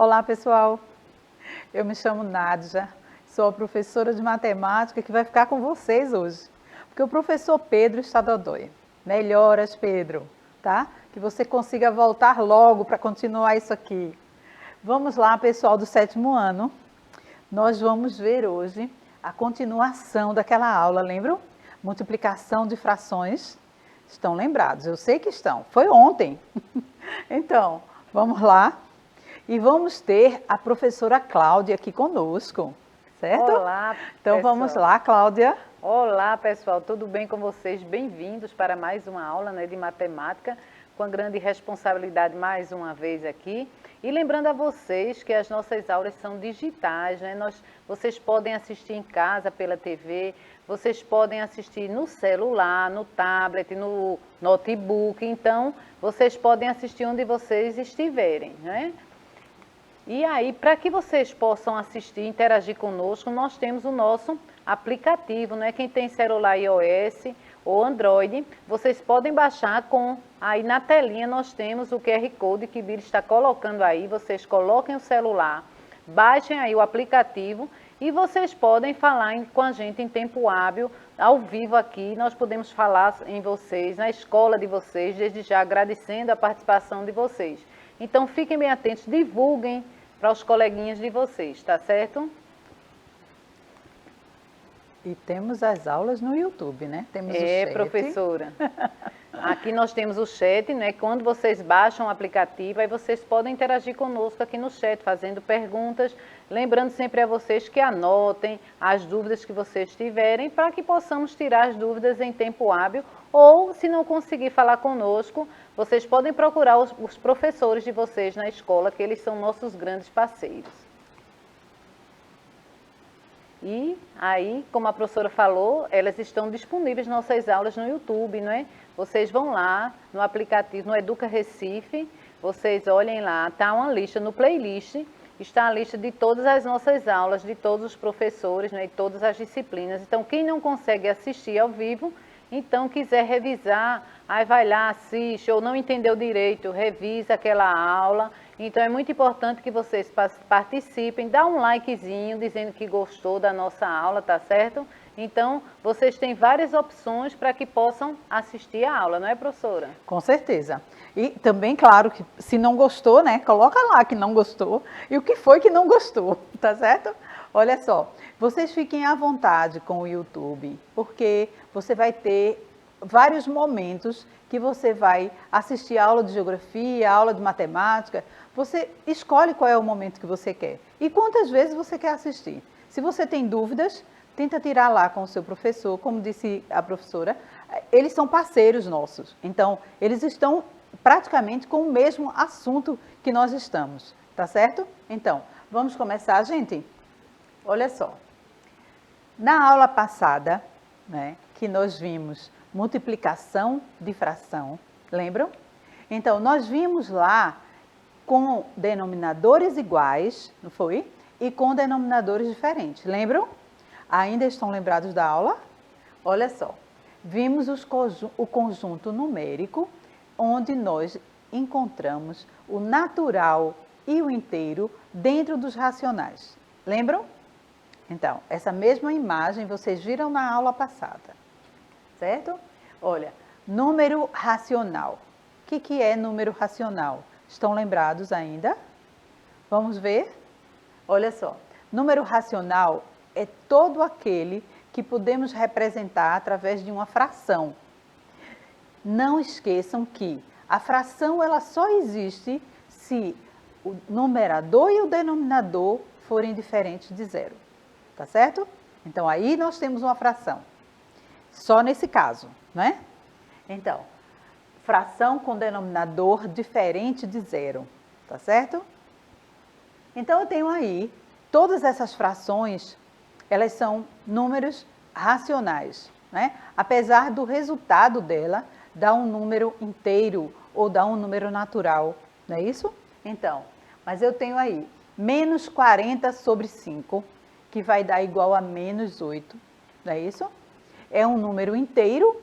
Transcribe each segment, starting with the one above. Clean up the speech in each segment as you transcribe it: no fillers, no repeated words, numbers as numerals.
Olá, pessoal. Eu me chamo Nádia, sou a professora de matemática que vai ficar com vocês hoje. Porque o professor Pedro está dodói. Melhoras, Pedro, tá? Que você consiga voltar logo para continuar isso aqui. Vamos lá, pessoal do 7º ano. Nós vamos ver hoje a continuação daquela aula, lembram? Multiplicação de frações. Estão lembrados? Eu sei que estão. Foi ontem. Então, vamos lá. E vamos ter a professora Cláudia aqui conosco, certo? Olá, então pessoal. Vamos lá, Cláudia. Olá, pessoal, tudo bem com vocês? Bem-vindos para mais uma aula de matemática, com a grande responsabilidade mais uma vez aqui. E lembrando a vocês que as nossas aulas são digitais, né? Vocês podem assistir em casa pela TV, vocês podem assistir no celular, no tablet, no notebook, então vocês podem assistir onde vocês estiverem, né? E aí, para que vocês possam assistir, interagir conosco, nós temos o nosso aplicativo, né? Quem tem celular iOS ou Android, vocês podem baixar aí na telinha nós temos o QR Code que o Billy está colocando aí, vocês coloquem o celular, baixem aí o aplicativo e vocês podem falar com a gente em tempo hábil, ao vivo aqui, nós podemos falar em vocês, na escola de vocês, desde já agradecendo a participação de vocês. Então, fiquem bem atentos, divulguem para os coleguinhas de vocês, tá certo? E temos as aulas no YouTube, né? Temos o chat. Professora. Aqui nós temos o chat, né? Quando vocês baixam o aplicativo, aí vocês podem interagir conosco aqui no chat, fazendo perguntas. Lembrando sempre a vocês que anotem as dúvidas que vocês tiverem, para que possamos tirar as dúvidas em tempo hábil. Ou, se não conseguir falar conosco, vocês podem procurar os professores de vocês na escola, que eles são nossos grandes parceiros. E aí, como a professora falou, elas estão disponíveis nossas aulas no YouTube, não é? Vocês vão lá no aplicativo, no Educa Recife, vocês olhem lá, está uma lista no playlist, está a lista de todas as nossas aulas, de todos os professores, né, e todas as disciplinas. Então, quem não consegue assistir ao vivo, então quiser revisar, aí vai lá, assiste, ou não entendeu direito, revisa aquela aula. Então é muito importante que vocês participem, dá um likezinho dizendo que gostou da nossa aula, tá certo? Então vocês têm várias opções para que possam assistir a aula, não é, professora? Com certeza. E também, claro, que se não gostou, né, coloca lá que não gostou e o que foi que não gostou, tá certo? Olha só, vocês fiquem à vontade com o YouTube, porque você vai ter vários momentos que você vai assistir a aula de geografia, a aula de matemática. Você escolhe qual é o momento que você quer e quantas vezes você quer assistir. Se você tem dúvidas, tenta tirar lá com o seu professor, como disse a professora, eles são parceiros nossos, então eles estão praticamente com o mesmo assunto que nós estamos, tá certo? Então, vamos começar, gente? Olha só, na aula passada, né, que nós vimos multiplicação de fração, lembram? Então, nós vimos lá com denominadores iguais, não foi? E com denominadores diferentes, lembram? Ainda estão lembrados da aula? Olha só, vimos o conjunto numérico, onde nós encontramos o natural e o inteiro dentro dos racionais, lembram? Então, essa mesma imagem vocês viram na aula passada, certo? Olha, número racional. O que é número racional? Estão lembrados ainda? Vamos ver? Olha só, número racional é todo aquele que podemos representar através de uma fração. Não esqueçam que a fração ela só existe se o numerador e o denominador forem diferentes de zero. Tá certo? Então, aí nós temos uma fração. Só nesse caso, né? Então, fração com denominador diferente de zero. Tá certo? Então, eu tenho aí, todas essas frações, elas são números racionais, né? Apesar do resultado dela dar um número inteiro ou dar um número natural, não é isso? Então, mas eu tenho aí, menos 40 sobre 5, que vai dar igual a menos 8, não é isso? É um número inteiro,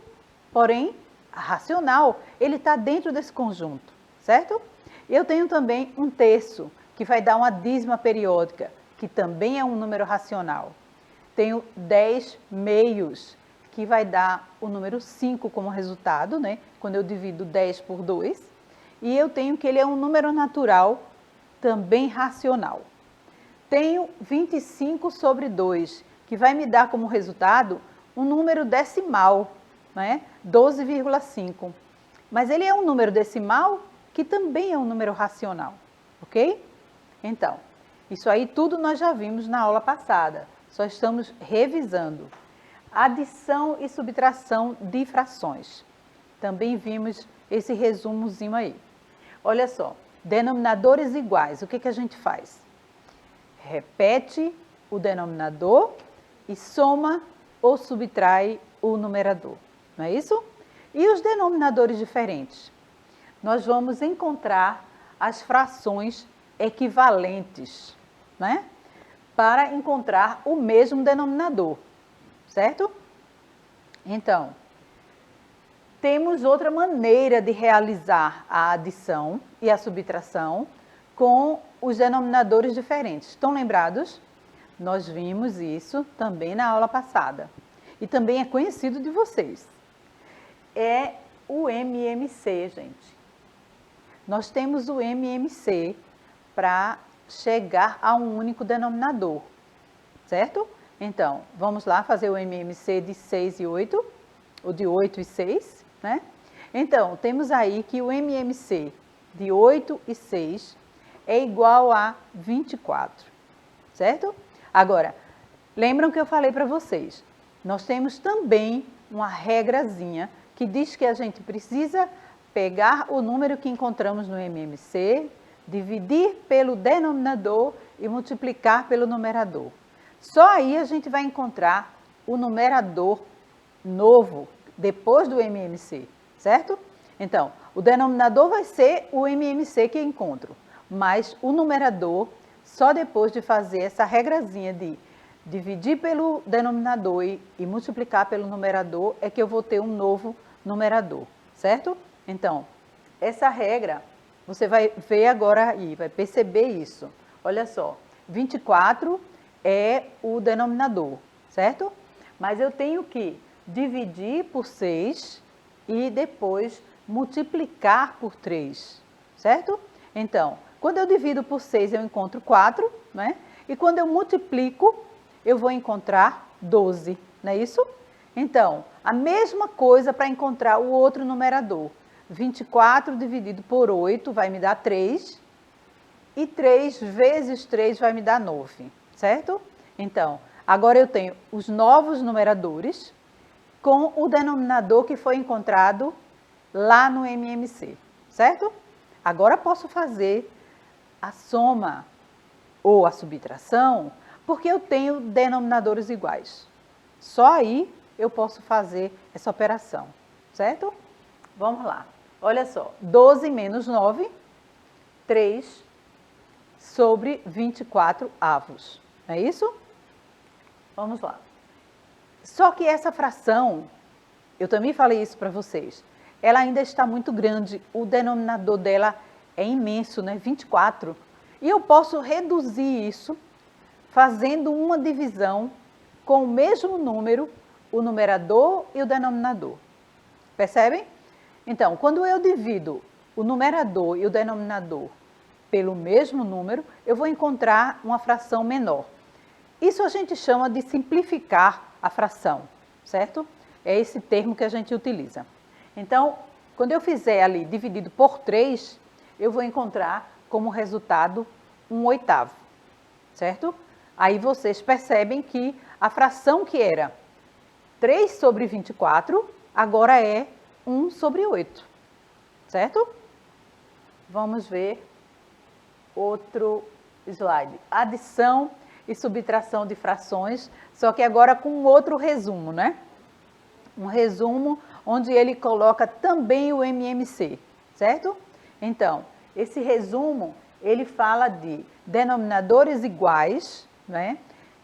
porém racional, ele está dentro desse conjunto, certo? Eu tenho também um terço, que vai dar uma dízima periódica, que também é um número racional. Tenho 10 meios, que vai dar o número 5 como resultado, né? Quando eu divido 10 por 2. E eu tenho que ele é um número natural, também racional. Tenho 25 sobre 2, que vai me dar como resultado um número decimal, né? 12,5. Mas ele é um número decimal que também é um número racional, ok? Então, isso aí tudo nós já vimos na aula passada, só estamos revisando. Adição e subtração de frações. Também vimos esse resumozinho aí. Olha só, denominadores iguais, o que a gente faz? Repete o denominador e soma ou subtrai o numerador, não é isso? E os denominadores diferentes? Nós vamos encontrar as frações equivalentes, né? Para encontrar o mesmo denominador, certo? Então, temos outra maneira de realizar a adição e a subtração com os denominadores diferentes. Estão lembrados? Nós vimos isso também na aula passada. E também é conhecido de vocês. É o MMC, gente. Nós temos o MMC para chegar a um único denominador, certo? Então, vamos lá fazer o MMC de 6 e 8, ou de 8 e 6, né? Então, temos aí que o MMC de 8 e 6 é igual a 24, certo? Agora, lembram que eu falei para vocês, nós temos também uma regrazinha que diz que a gente precisa pegar o número que encontramos no MMC, dividir pelo denominador e multiplicar pelo numerador. Só aí a gente vai encontrar o numerador novo, depois do MMC, certo? Então, o denominador vai ser o MMC que eu encontro, mas o numerador, só depois de fazer essa regrazinha de dividir pelo denominador e multiplicar pelo numerador, é que eu vou ter um novo numerador, certo? Então, essa regra, você vai ver agora aí, vai perceber isso. Olha só, 24 é o denominador, certo? Mas eu tenho que dividir por 6 e depois multiplicar por 3, certo? Então, quando eu divido por 6, eu encontro 4, né? E quando eu multiplico, eu vou encontrar 12, não é isso? Então, a mesma coisa para encontrar o outro numerador. 24 dividido por 8 vai me dar 3, e 3 vezes 3 vai me dar 9, certo? Então, agora eu tenho os novos numeradores com o denominador que foi encontrado lá no MMC, certo? Agora posso fazer a soma ou a subtração, porque eu tenho denominadores iguais. Só aí eu posso fazer essa operação, certo? Vamos lá. Olha só, 12 menos 9, 3 sobre 24 avos. É isso? Vamos lá. Só que essa fração, eu também falei isso para vocês, ela ainda está muito grande, o denominador dela é imenso, né? 24. E eu posso reduzir isso fazendo uma divisão com o mesmo número, o numerador e o denominador. Percebem? Então, quando eu divido o numerador e o denominador pelo mesmo número, eu vou encontrar uma fração menor. Isso a gente chama de simplificar a fração, certo? É esse termo que a gente utiliza. Então, quando eu fizer ali dividido por 3, eu vou encontrar como resultado 1/8, certo? Aí vocês percebem que a fração que era 3 sobre 24, agora é 1 sobre 8, certo? Vamos ver outro slide. Adição e subtração de frações, só que agora com outro resumo, né? Um resumo onde ele coloca também o MMC, certo? Então, esse resumo, ele fala de denominadores iguais, né?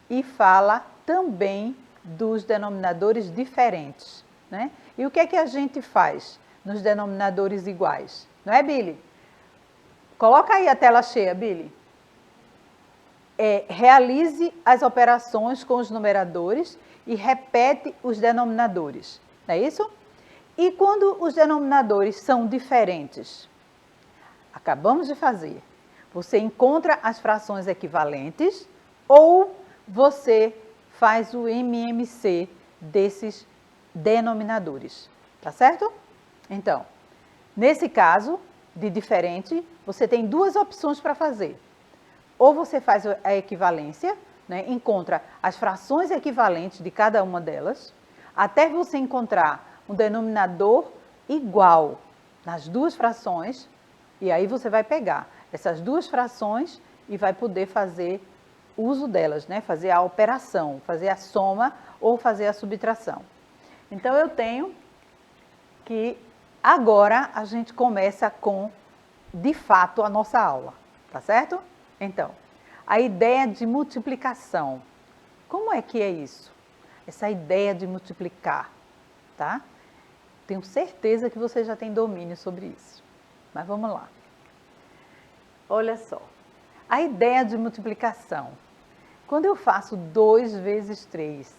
E fala também dos denominadores diferentes, né? E o que é que a gente faz nos denominadores iguais? Não é, Billy? Coloca aí a tela cheia, Billy. realize as operações com os numeradores e repete os denominadores, não é isso? E quando os denominadores são diferentes? Acabamos de fazer. Você encontra as frações equivalentes ou você faz o MMC desses denominadores, tá certo? Então, nesse caso de diferente, você tem duas opções para fazer. Ou você faz a equivalência, né, encontra as frações equivalentes de cada uma delas, até você encontrar um denominador igual nas duas frações, e aí você vai pegar essas duas frações e vai poder fazer uso delas, né, fazer a operação, fazer a soma ou fazer a subtração. Então, eu tenho que agora a gente começa com, de fato, a nossa aula, tá certo? Então, a ideia de multiplicação. Como é que é isso? Essa ideia de multiplicar, tá? Tenho certeza que você já tem domínio sobre isso. Mas vamos lá. Olha só. A ideia de multiplicação. Quando eu faço 2 vezes 3,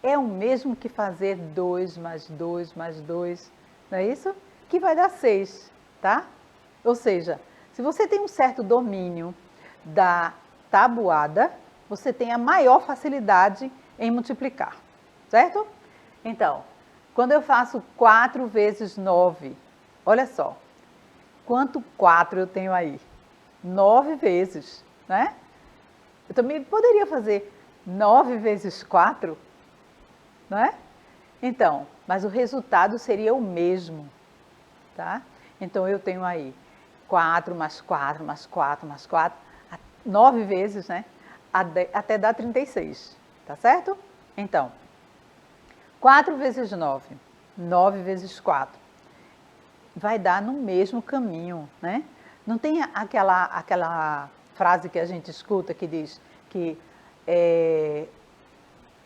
é o mesmo que fazer 2 mais 2 mais 2, não é isso? Que vai dar 6, tá? Ou seja, se você tem um certo domínio da tabuada, você tem a maior facilidade em multiplicar, certo? Então, quando eu faço 4 vezes 9, olha só, quanto 4 eu tenho aí? 9 vezes, né? Eu também poderia fazer 9 vezes 4, não é? Então, mas o resultado seria o mesmo, tá? Então, eu tenho aí 4 mais 4 mais 4 mais 4, 9 vezes, né? Até dar 36, tá certo? Então, 4 vezes 9, 9 vezes 4, vai dar no mesmo caminho, né? Não tem aquela frase que a gente escuta que diz que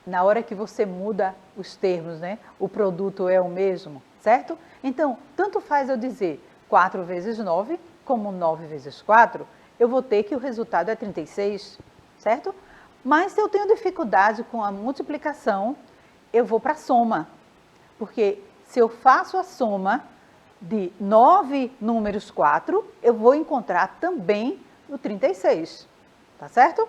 na hora que você muda os termos, né? O produto é o mesmo, certo? Então, tanto faz eu dizer 4 vezes 9, como 9 vezes 4, eu vou ter que o resultado é 36, certo? Mas se eu tenho dificuldade com a multiplicação, eu vou para a soma. Porque se eu faço a soma de 9 números 4, eu vou encontrar também o 36, tá certo?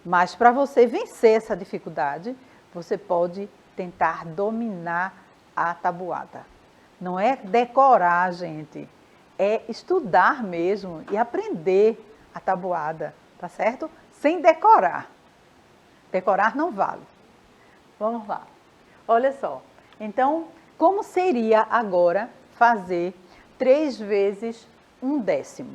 Mas para você vencer essa dificuldade, você pode tentar dominar a tabuada. Não é decorar, gente. É estudar mesmo e aprender a tabuada, tá certo? Sem decorar. Decorar não vale. Vamos lá. Olha só. Então, como seria agora fazer 3 vezes 1/10?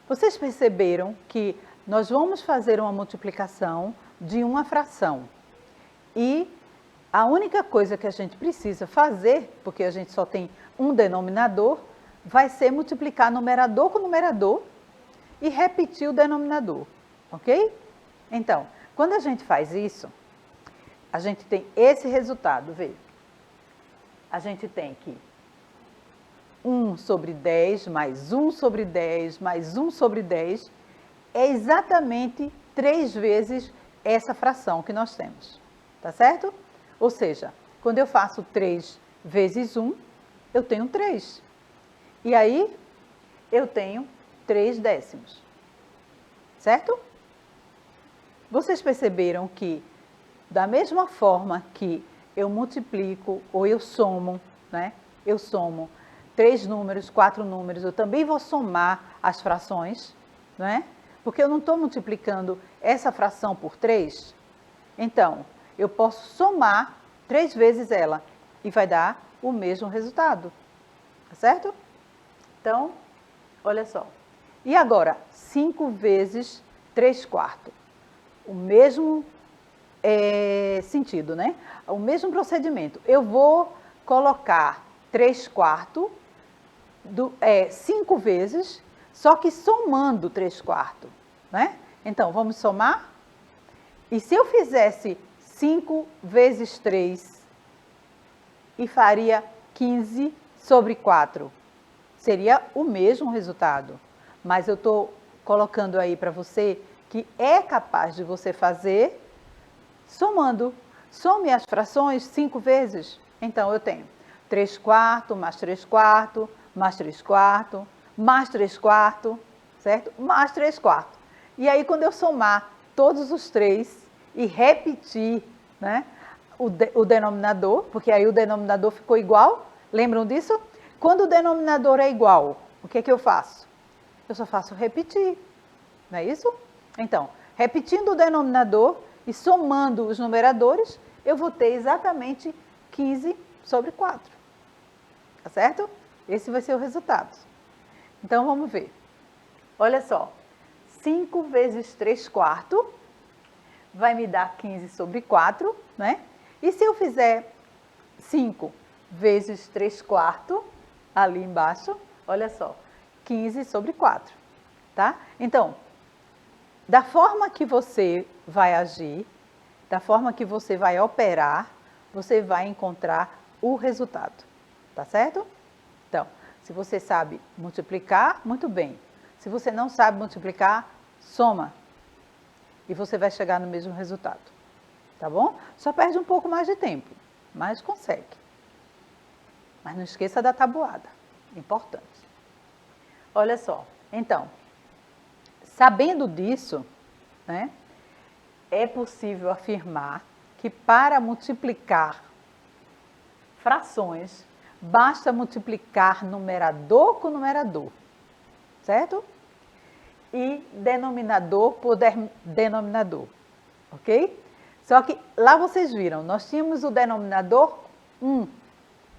Vocês perceberam que nós vamos fazer uma multiplicação de uma fração. E a única coisa que a gente precisa fazer, porque a gente só tem um denominador, vai ser multiplicar numerador com numerador e repetir o denominador, ok? Então, quando a gente faz isso, a gente tem esse resultado, vê? A gente tem que 1 sobre 10 mais 1 sobre 10 mais 1 sobre 10 é exatamente 3 vezes essa fração que nós temos, tá certo? Ou seja, quando eu faço 3 vezes 1, eu tenho 3. E aí, eu tenho 3/10. Certo? Vocês perceberam que, da mesma forma que eu multiplico ou eu somo, né? Eu somo 3 números, 4 números, eu também vou somar as frações, né? Porque eu não estou multiplicando essa fração por 3. Então, eu posso somar 3 vezes ela e vai dar o mesmo resultado, tá certo? Então, olha só. E agora, 5 vezes 3/4. O mesmo sentido, né? O mesmo procedimento. Eu vou colocar 3/4, 5 vezes, só que somando 3/4, né? Então, vamos somar? E se eu fizesse 5 vezes 3 e faria 15 sobre 4, seria o mesmo resultado, mas eu estou colocando aí para você que é capaz de você fazer somando. Some as frações 5 vezes. Então, eu tenho 3/4 mais 3/4 mais 3/4 mais 3/4, certo? Mais 3/4. E aí, quando eu somar todos os 3 e repetir, né, o denominador, porque aí o denominador ficou igual, lembram disso? Quando o denominador é igual, o que é que eu faço? Eu só faço repetir, não é isso? Então, repetindo o denominador e somando os numeradores, eu vou ter exatamente 15/4. Tá certo? Esse vai ser o resultado. Então, vamos ver. Olha só, 5 vezes 3/4 vai me dar 15/4, né? E se eu fizer 5 vezes 3/4, ali embaixo, olha só, 15/4, tá? Então, da forma que você vai agir, da forma que você vai operar, você vai encontrar o resultado, tá certo? Então, se você sabe multiplicar, muito bem. Se você não sabe multiplicar, soma. E você vai chegar no mesmo resultado, tá bom? Só perde um pouco mais de tempo, mas consegue. Mas não esqueça da tabuada, importante. Olha só, então, sabendo disso, né, é possível afirmar que para multiplicar frações, basta multiplicar numerador com numerador, certo? E denominador por denominador, ok? Só que lá vocês viram, nós tínhamos o denominador 1,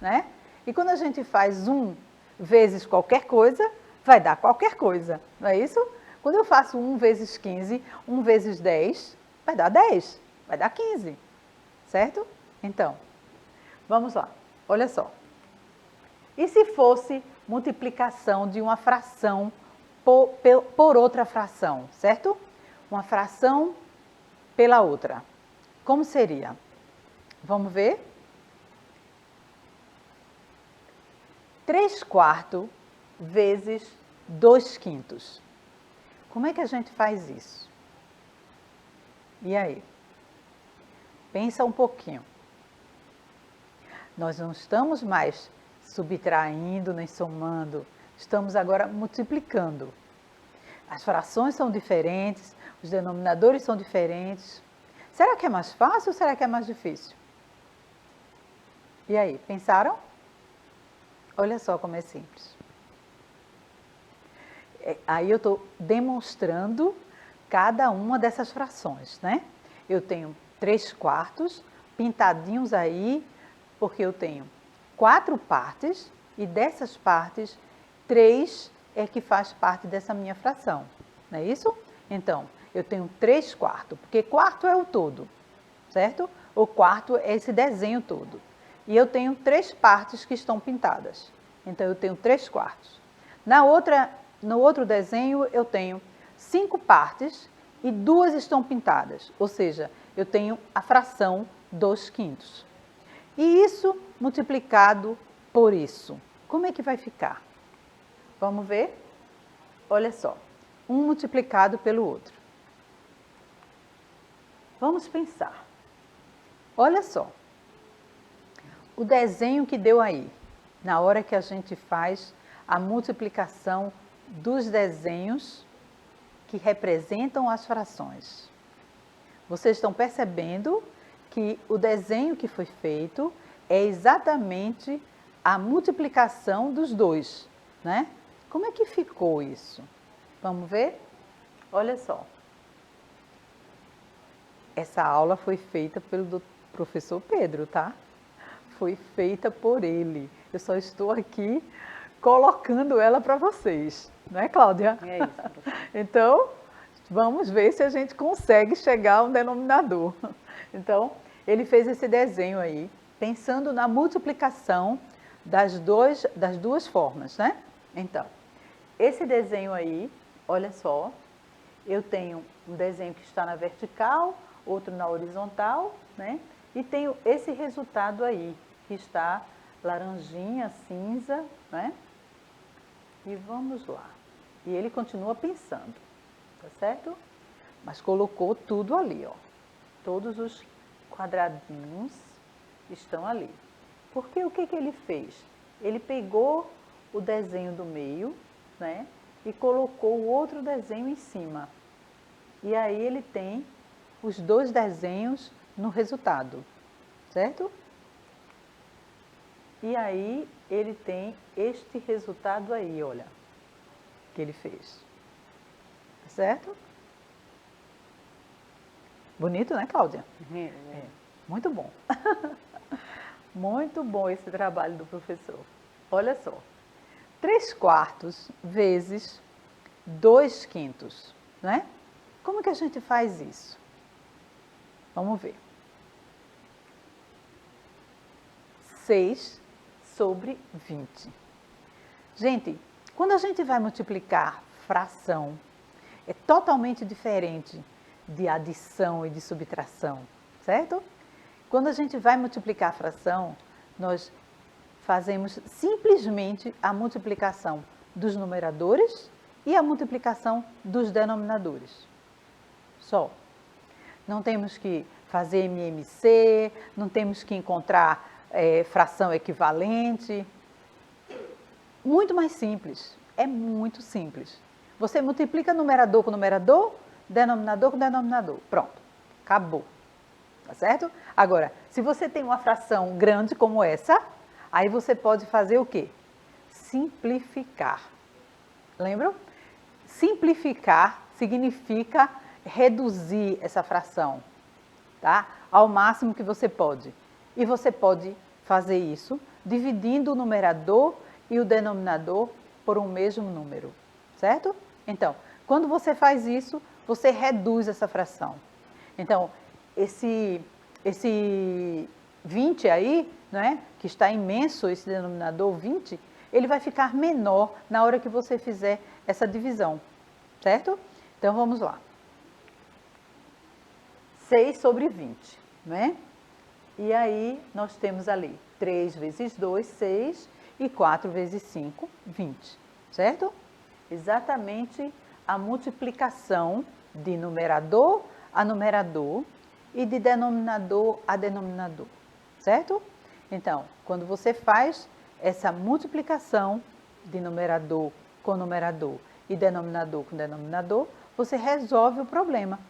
né? E quando a gente faz 1 vezes qualquer coisa, vai dar qualquer coisa, não é isso? Quando eu faço 1 vezes 15, 1 vezes 10, vai dar 10, vai dar 15, certo? Então, vamos lá, olha só. E se fosse multiplicação de uma fração por outra fração, certo? Uma fração pela outra. Como seria? Vamos ver? 3/4 vezes 2/5. Como é que a gente faz isso? E aí? Pensa um pouquinho. Nós não estamos mais subtraindo nem somando, estamos agora multiplicando. As frações são diferentes, os denominadores são diferentes. Será que é mais fácil ou será que é mais difícil? E aí, pensaram? Olha só como é simples. Aí eu estou demonstrando cada uma dessas frações, né? Eu tenho 3/4 pintadinhos aí, porque eu tenho 4 partes e dessas partes, 3 é que faz parte dessa minha fração, não é isso? Então, eu tenho 3/4, porque quarto é o todo, certo? O quarto é esse desenho todo. E eu tenho 3 partes que estão pintadas. Então, eu tenho 3/4. No outro desenho, eu tenho 5 partes e 2 estão pintadas. Ou seja, eu tenho a fração 2/5. E isso multiplicado por isso. Como é que vai ficar? Vamos ver? Olha só, um multiplicado pelo outro. Vamos pensar. Olha só, o desenho que deu aí, na hora que a gente faz a multiplicação dos desenhos que representam as frações. Vocês estão percebendo que o desenho que foi feito é exatamente a multiplicação dos dois, né? Como é que ficou isso? Vamos ver? Olha só. Essa aula foi feita pelo professor Pedro, tá? Foi feita por ele. Eu só estou aqui colocando ela para vocês, não é, Cláudia? É isso, professora. Então, vamos ver se a gente consegue chegar a um denominador. Então, ele fez esse desenho aí, pensando na multiplicação das duas formas, né? Então, esse desenho aí, olha só, eu tenho um desenho que está na vertical, outro na horizontal, né? E tenho esse resultado aí, que está laranjinha, cinza, né? E vamos lá. E ele continua pensando. tá certo? Mas colocou tudo ali, ó. Todos os quadradinhos estão ali. Porque o que ele fez? Ele pegou o desenho do meio, né? E colocou o outro desenho em cima. E aí ele tem os dois desenhos no resultado, certo? E aí ele tem este resultado aí, olha, que ele fez. Certo? Bonito, né, Cláudia? É. Muito bom. Muito bom esse trabalho do professor. Olha só. 3/4 vezes 2/5, né? Como que a gente faz isso? Vamos ver. 6/20. Gente, quando a gente vai multiplicar fração, é totalmente diferente de adição e de subtração, certo? Quando a gente vai multiplicar a fração, nós fazemos simplesmente a multiplicação dos numeradores e a multiplicação dos denominadores. Só. Não temos que fazer MMC, não temos que encontrar fração equivalente. Muito mais simples. É muito simples. Você multiplica numerador com numerador, denominador com denominador. Pronto. Acabou. Tá certo? Agora, se você tem uma fração grande como essa, aí você pode fazer o quê? Simplificar. Lembram? Simplificar significa reduzir essa fração, tá? Ao máximo que você pode. E você pode fazer isso dividindo o numerador e o denominador por um mesmo número, certo? Então, quando você faz isso, você reduz essa fração. Então, esse 20 aí, né, que está imenso, esse denominador 20, ele vai ficar menor na hora que você fizer essa divisão, certo? Então, vamos lá. 6/20, né? E aí, nós temos ali 3 vezes 2, 6, e 4 vezes 5, 20, certo? Exatamente a multiplicação de numerador a numerador e de denominador a denominador, certo? Então, quando você faz essa multiplicação de numerador com numerador e denominador com denominador, você resolve o problema.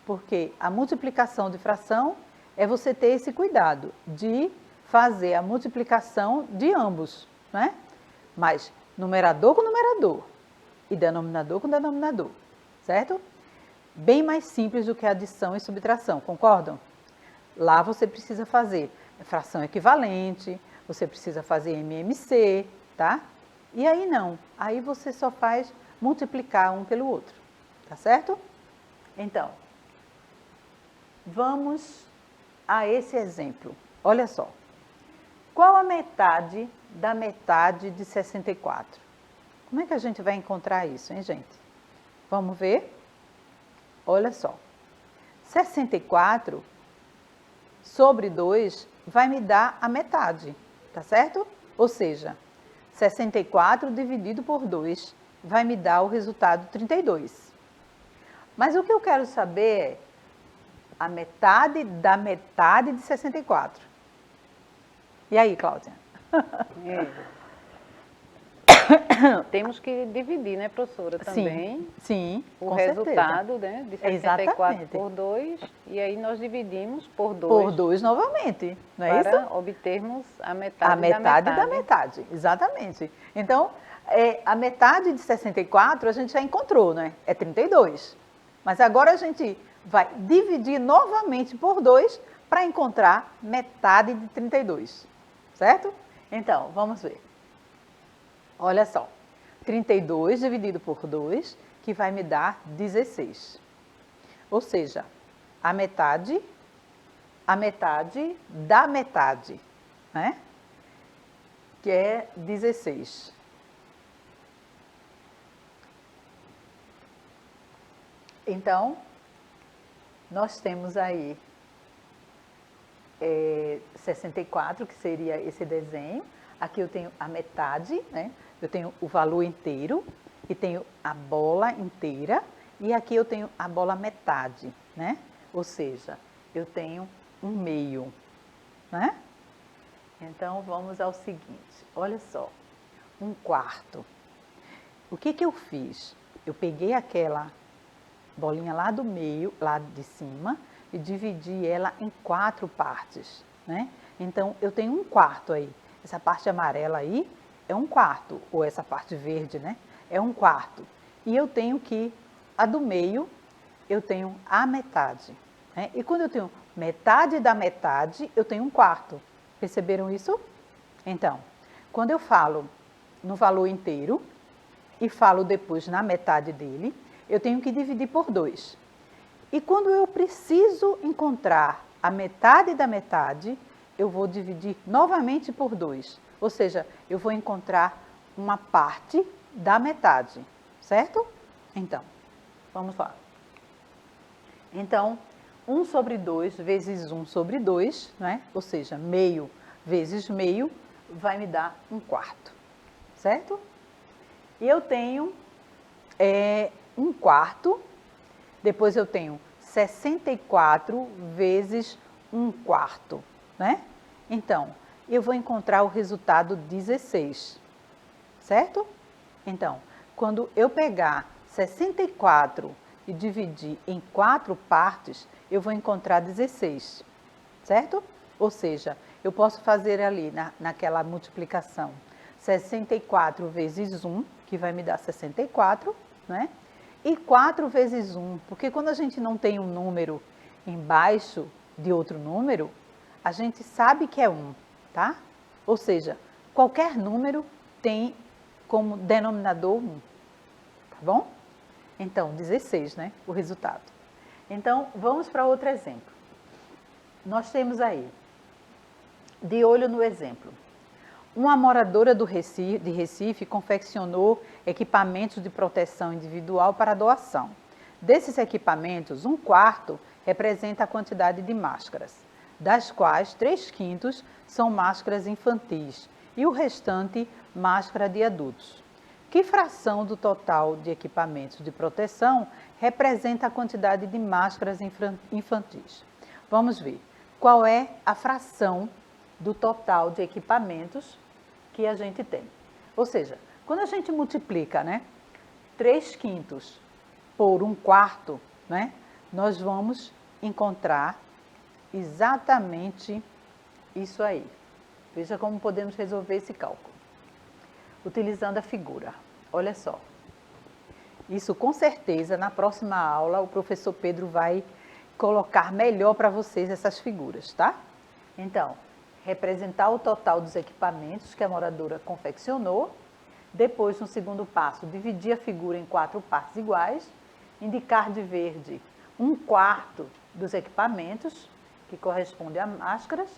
Porque a multiplicação de fração é você ter esse cuidado de fazer a multiplicação de ambos, né? Mas numerador com numerador e denominador com denominador, certo? Bem mais simples do que adição e subtração, concordam? Lá você precisa fazer fração equivalente, você precisa fazer MMC, tá? E aí não, aí você só faz multiplicar um pelo outro, tá certo? Então, vamos a esse exemplo. Olha só. Qual a metade da metade de 64? Como é que a gente vai encontrar isso, hein, gente? Vamos ver? Olha só. 64 sobre 2 vai me dar a metade, tá certo? Ou seja, 64 dividido por 2 vai me dar o resultado 32. Mas o que eu quero saber é a metade da metade de 64. E aí, Cláudia? Temos que dividir, né, professora, também. Sim, o com resultado, certeza. né, de 64 por 2, e aí nós dividimos por 2. Por 2 novamente, não é isso? Para obtermos a metade, a metade da metade. Exatamente. Então, a metade de 64 a gente já encontrou, né? É 32. Mas agora a gente vai dividir novamente por 2 para encontrar metade de 32, certo? Então, vamos ver. Olha só, 32 dividido por 2, que vai me dar 16. Ou seja, a metade da metade, né? Que é 16. Então, nós temos aí 64, que seria esse desenho. Aqui eu tenho a metade, né? Eu tenho o valor inteiro e tenho a bola inteira. E aqui eu tenho a bola metade, né? Ou seja, eu tenho um meio, né? Então, vamos ao seguinte, olha só, 1/4. O que eu fiz? Eu peguei aquela bolinha lá do meio, lá de cima, e dividi ela em 4 partes, né? Então, eu tenho 1/4 aí. Essa parte amarela aí é 1/4, ou essa parte verde, né? É 1/4. E eu tenho que, a do meio, eu tenho a metade, né? E quando eu tenho metade da metade, eu tenho 1/4. Perceberam isso? Então, quando eu falo no valor inteiro e falo depois na metade dele, eu tenho que dividir por 2. E quando eu preciso encontrar a metade da metade, eu vou dividir novamente por 2. Ou seja, eu vou encontrar uma parte da metade, certo? Então, vamos lá. Então, 1/2 vezes 1/2, né? Ou seja, meio vezes meio, vai me dar 1/4, certo? E eu tenho 1/4, depois eu tenho 64 vezes 1/4, né? Então, eu vou encontrar o resultado 16, certo? Então, quando eu pegar 64 e dividir em 4 partes, eu vou encontrar 16, certo? Ou seja, eu posso fazer ali naquela multiplicação 64 vezes 1, que vai me dar 64, né? E 4 vezes 1, porque quando a gente não tem um número embaixo de outro número, a gente sabe que é 1, tá? Ou seja, qualquer número tem como denominador 1, tá bom? Então, 16, né? O resultado. Então, vamos para outro exemplo. Nós temos aí, de olho no exemplo, uma moradora de Recife confeccionou equipamentos de proteção individual para doação. Desses equipamentos, 1/4 representa a quantidade de máscaras, das quais 3/5 são máscaras infantis e o restante máscara de adultos. Que fração do total de equipamentos de proteção representa a quantidade de máscaras infantis? Vamos ver. Qual é a fração do total de equipamentos que a gente tem? Ou seja, quando a gente multiplica, né, 3/5 por 1/4, né, nós vamos encontrar exatamente isso aí. Veja como podemos resolver esse cálculo. Utilizando a figura. Olha só. Isso com certeza na próxima aula o professor Pedro vai colocar melhor para vocês essas figuras, tá? Então, representar o total dos equipamentos que a moradora confeccionou. Depois, no segundo passo, dividir a figura em 4 partes iguais. Indicar de verde 1/4 dos equipamentos, que corresponde a máscaras.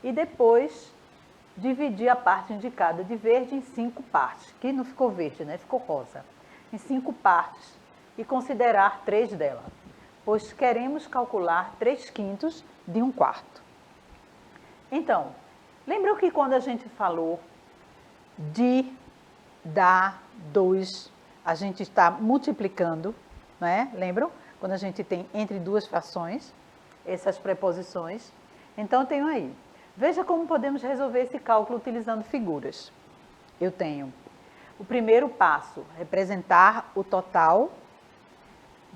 E depois dividir a parte indicada de verde em 5 partes, que não ficou verde, né? Ficou rosa. Em 5 partes e considerar 3 delas, pois queremos calcular 3/5 de 1/4. Então, lembram que quando a gente falou de dar 2, a gente está multiplicando, né? Lembram? Quando a gente tem entre duas frações, essas preposições. Então, tenho aí. Veja como podemos resolver esse cálculo utilizando figuras. Eu tenho o primeiro passo, representar o total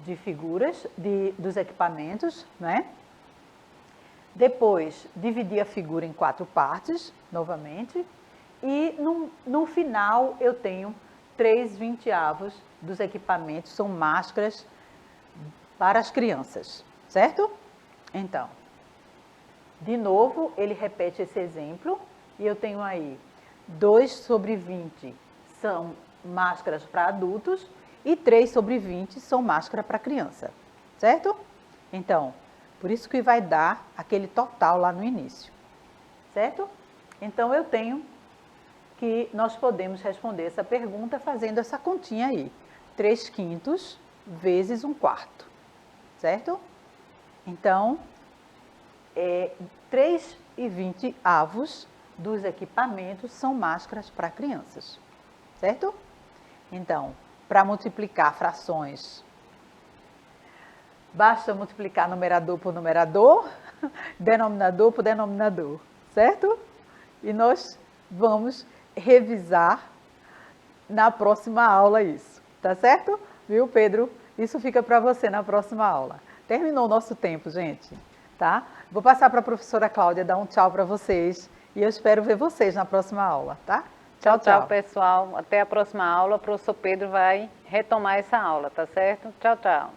de figuras dos equipamentos, né? Depois, dividir a figura em 4 partes, novamente. E no final, eu tenho 3/20 dos equipamentos, são máscaras para as crianças, certo? Então, de novo, ele repete esse exemplo e eu tenho aí 2/20 são máscaras para adultos e 3/20 são máscaras para criança, certo? Então, por isso que vai dar aquele total lá no início, certo? Então, eu tenho que nós podemos responder essa pergunta fazendo essa continha aí, 3/5 vezes 1/4, certo? Então, 3/20 dos equipamentos são máscaras para crianças, certo? Então, para multiplicar frações Basta multiplicar numerador por numerador, denominador por denominador, certo? E nós vamos revisar na próxima aula isso, tá certo? Viu, Pedro? Isso fica para você na próxima aula. Terminou o nosso tempo, gente, tá? Vou passar para a professora Cláudia dar um tchau para vocês e eu espero ver vocês na próxima aula, tá? Tchau, tchau, pessoal. Até a próxima aula. O professor Pedro vai retomar essa aula, tá certo? Tchau, tchau.